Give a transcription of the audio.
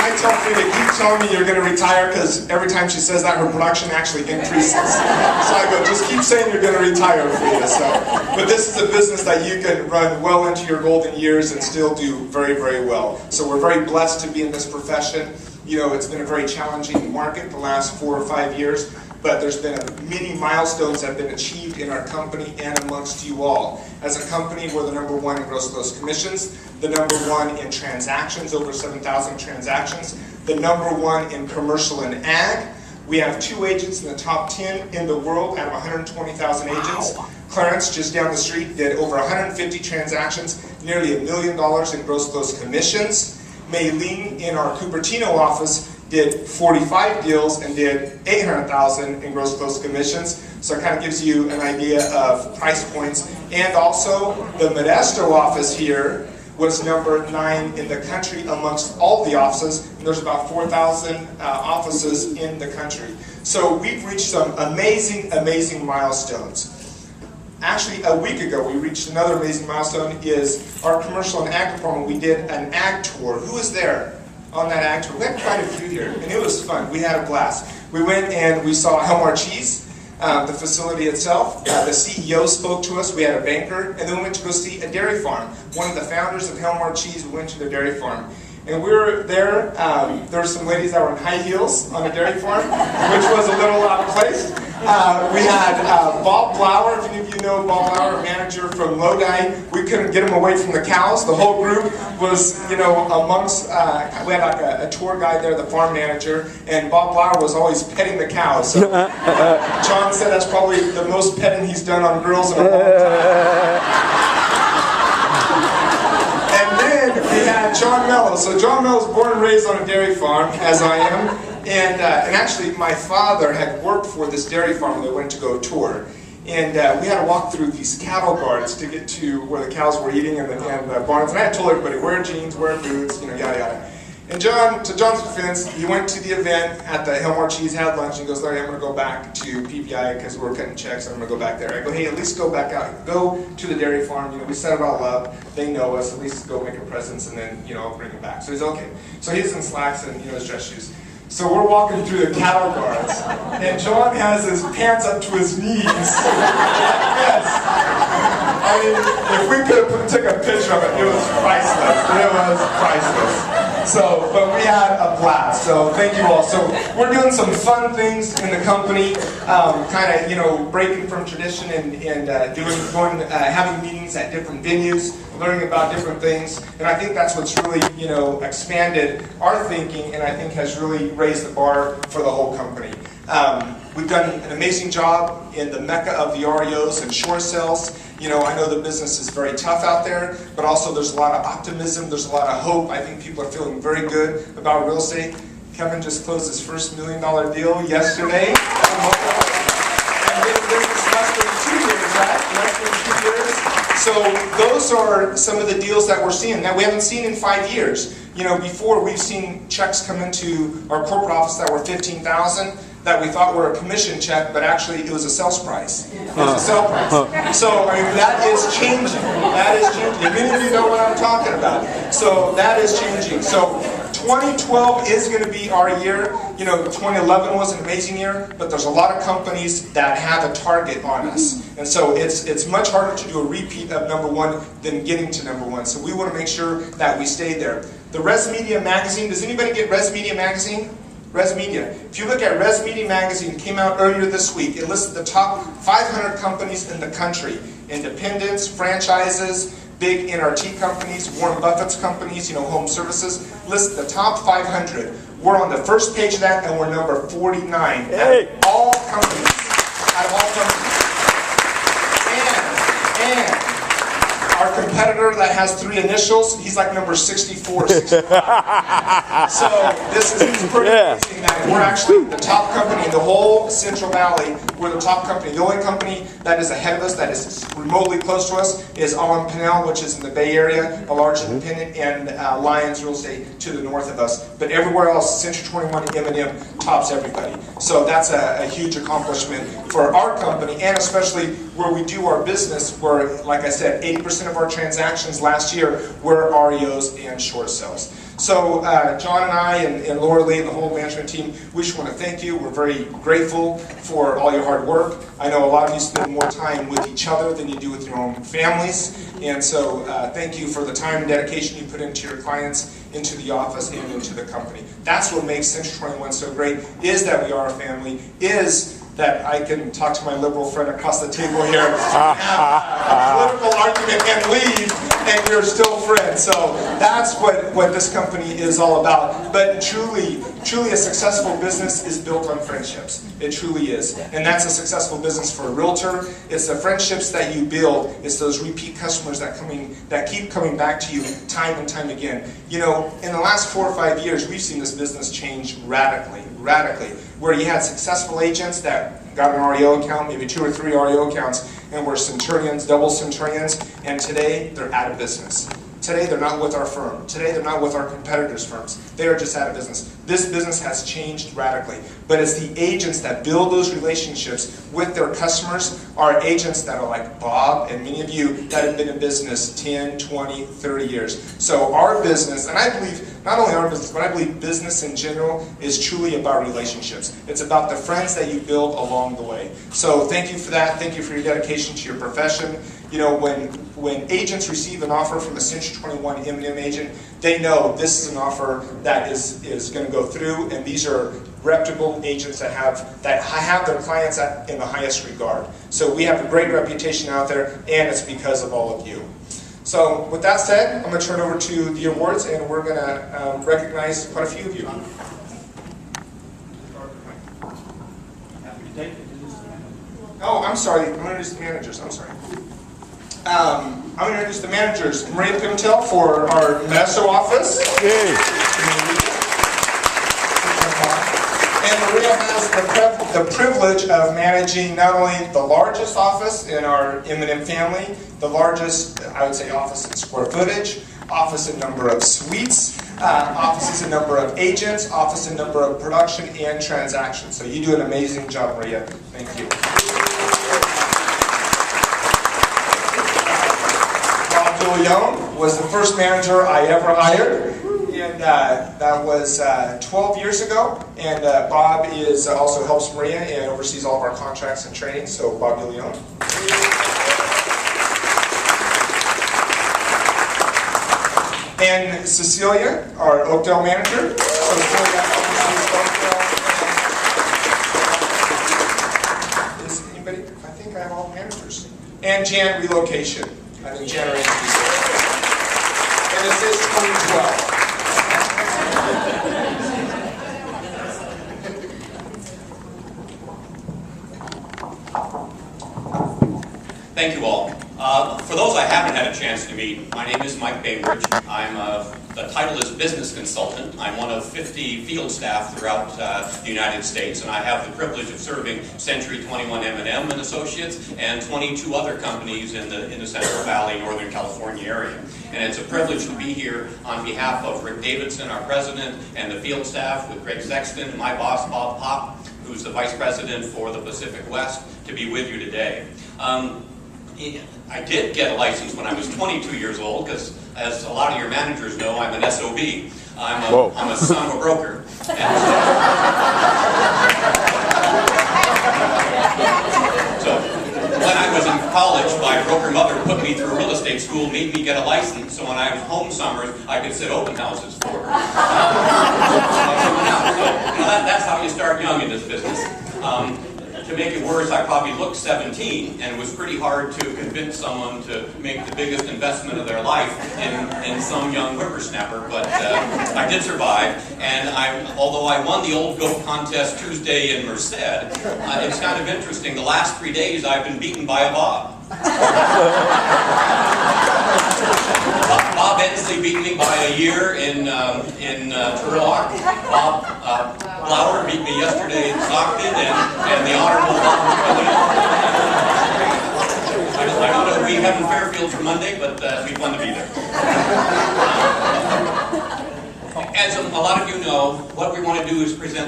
I tell Frida, keep telling me you're going to retire, because every time she says that, her production actually increases. So I go, just keep saying you're going to retire, Frida. So, but this is a business that you can run well into your golden years and still do very, very well. So we're very blessed to be in this profession. You know, it's been a very challenging market the last 4 or 5 years, but there's been many milestones that have been achieved in our company and amongst you all. As a company, we're the #1 in gross closed commissions, the #1 in transactions, over 7,000 transactions, the #1 in commercial and ag. We have 2 agents in the top 10 in the world out of 120,000 agents. Wow. Clarence, just down the street, did over 150 transactions, nearly $1 million in gross closed commissions. Maylene in our Cupertino office did 45 deals and did 800,000 in gross closed commissions. So it kind of gives you an idea of price points. And also the Modesto office here was number 9 in the country amongst all the offices. And there's about 4,000 offices in the country. So we've reached some amazing, amazing milestones. Actually, a week ago, we reached another amazing milestone, is our commercial and ag department. We did an ag tour. Who was there on that ag tour? We had quite a few here, and it was fun. We had a blast. We went and we saw Helmar Cheese, the facility itself. The CEO spoke to us. We had a banker, and then we went to go see a dairy farm. One of the founders of Helmar Cheese, we went to the dairy farm. And we were there, there were some ladies that were in high heels on a dairy farm, which was a little out of place. We had Bob Blower, if any of you know Bob Blower, manager from Lodi. We couldn't get him away from the cows. The whole group was, you know, amongst, we had like a tour guide there, the farm manager, and Bob Blower was always petting the cows. So John said that's probably the most petting he's done on girls in a long time. We had John Melo. So John Melo was born and raised on a dairy farm, as I am. And actually, my father had worked for this dairy farm when they went to go tour. And we had to walk through these cattle guards to get to where the cows were eating in the barns. And I had told everybody, wear jeans, wear boots, you know, yada yada. And John, to John's defense, he went to the event at the Helmar Cheese, had lunch, and he goes, Larry, I'm going to go back to PPI because we're cutting checks, and I'm going to go back there. I go, hey, at least go back out. Go to the dairy farm. You know, we set it all up. They know us. At least go make a presence, and then, you know, I'll bring him back. So he's okay. So he's in slacks and, you know, his dress shoes. So we're walking through the cattle guards, and John has his pants up to his knees. Yes. I mean, if we could have took a picture of it, it was priceless. It was priceless. So, but we had a blast. So thank you all. So we're doing some fun things in the company, kind of, you know, breaking from tradition and having meetings at different venues, learning about different things. And I think that's what's really, you know, expanded our thinking, and I think has really raised the bar for the whole company. We've done an amazing job in the mecca of the REOs and short sales. You know, I know the business is very tough out there, but also there's a lot of optimism, there's a lot of hope. I think people are feeling very good about real estate. Kevin just closed his first $1 million deal yesterday. And this is less than 2 years, right? Less than 2 years. So those are some of the deals that we're seeing that we haven't seen in 5 years. You know, before we've seen checks come into our corporate office that were $15,000. That we thought were a commission check, but actually it was a sales price. It was a sell price. So, I mean, that is changing. That is changing. Many of you know what I'm talking about. So, that is changing. So, 2012 is going to be our year. You know, 2011 was an amazing year, but there's a lot of companies that have a target on us. And so, it's much harder to do a repeat of #1 than getting to #1. So, we want to make sure that we stay there. The Res Media magazine, does anybody get Res Media magazine? Res Media. If you look at Res Media magazine, it came out earlier this week. It listed the top 500 companies in the country. Independents, franchises, big NRT companies, Warren Buffett's companies, you know, home services. Listed the top 500. We're on the first page of that, and we're number 49 hey. Out of all companies. Out of all companies. And our competitor that has 3 initials, he's like number 64, 65. So this is pretty amazing that we're actually the top company in the whole Central Valley. We're the top company. The only company that is ahead of us, that is remotely close to us, is Allen Pinnell, which is in the Bay Area, a large independent, and Lions Real Estate to the north of us. But everywhere else, Century 21 M&M tops everybody. So that's a huge accomplishment for our company, and especially where we do our business, where, like I said, 80% of our transactions last year were REOs and short sales. So John and I and Laura Lee and the whole management team, we just want to thank you. We're very grateful for all your hard work. I know a lot of you spend more time with each other than you do with your own families. And so thank you for the time and dedication you put into your clients, into the office, and into the company. That's what makes Century 21 so great, is that we are a family, is that I can talk to my liberal friend across the table here, have a political argument and leave, and you're still friends. So that's what this company is all about. But truly a successful business is built on friendships. It truly is. And that's a successful business for a realtor. It's the friendships that you build. It's those repeat customers that keep coming back to you time and time again. You know, in the last 4 or 5 years, we've seen this business change radically, where you had successful agents that got an REO account, maybe 2 or 3 REO accounts, and were centurions, double centurions, and today they're out of business. Today they're not with our firm. Today they're not with our competitors' firms. They are just out of business. This business has changed radically. But it's the agents that build those relationships with their customers, are agents that are like Bob and many of you that have been in business 10, 20, 30 years. So our business, and I believe not only our business, but I believe business in general is truly about relationships. It's about the friends that you build along the way. So thank you for that. Thank you for your dedication to your profession. You know, when agents receive an offer from a Century 21 M&M agent, they know this is an offer that is going to go through, and these are reputable agents that have their clients in the highest regard. So we have a great reputation out there, and it's because of all of you. So with that said, I'm going to turn over to the awards, and we're going to recognize quite a few of you. Oh, I'm sorry. I'm going to introduce the managers. I'm sorry. I'm going to introduce the managers. Maria Pimentel for our Matos office. Yay. And Maria has the privilege of managing not only the largest office in our M&M family, the largest, I would say, office in square footage, office in number of suites, offices in number of agents, office in number of production and transactions. So you do an amazing job, Maria. Thank you. Bob was the first manager I ever hired, and that was 12 years ago. And Bob also helps Maria and oversees all of our contracts and training. So Bob DeLeon. And Cecilia, our Oakdale manager. So Cecilia oversees Oakdale. Is anybody? I think I have all managers. And Jan relocation. I think Jan ran and this is 2012. Thank you all. For those I haven't had a chance to meet, my name is Mike Bainbridge. The title is business consultant. I'm one of 50 field staff throughout the United States, and I have the privilege of serving Century 21 M&M and Associates and 22 other companies in the Central Valley, Northern California area. And it's a privilege to be here on behalf of Rick Davidson, our president, and the field staff with Greg Sexton and my boss, Bob Pop, who's the vice president for the Pacific West, to be with you today. I did get a license when I was 22 years old because, as a lot of your managers know, I'm an SOB. I'm a son of a broker. And so when I was in college, my broker mother put me through real estate school, made me get a license, so when I was home summers, I could sit open houses for her. So that's how you start young in this business. To make it worse, I probably looked 17, and it was pretty hard to convince someone to make the biggest investment of their life in some young whippersnapper, but I did survive, and although I won the Old Goat Contest Tuesday in Merced, it's kind of interesting. The last 3 days I've been beaten by a Bob. Bob Ensley beat me by a year in Turlock. Bob Lauer beat me yesterday in Stockton, and the Honorable Bob. I don't know if we have in Fairfield for Monday, but it'd be fun to be there. As a lot of you know, what we want to do is present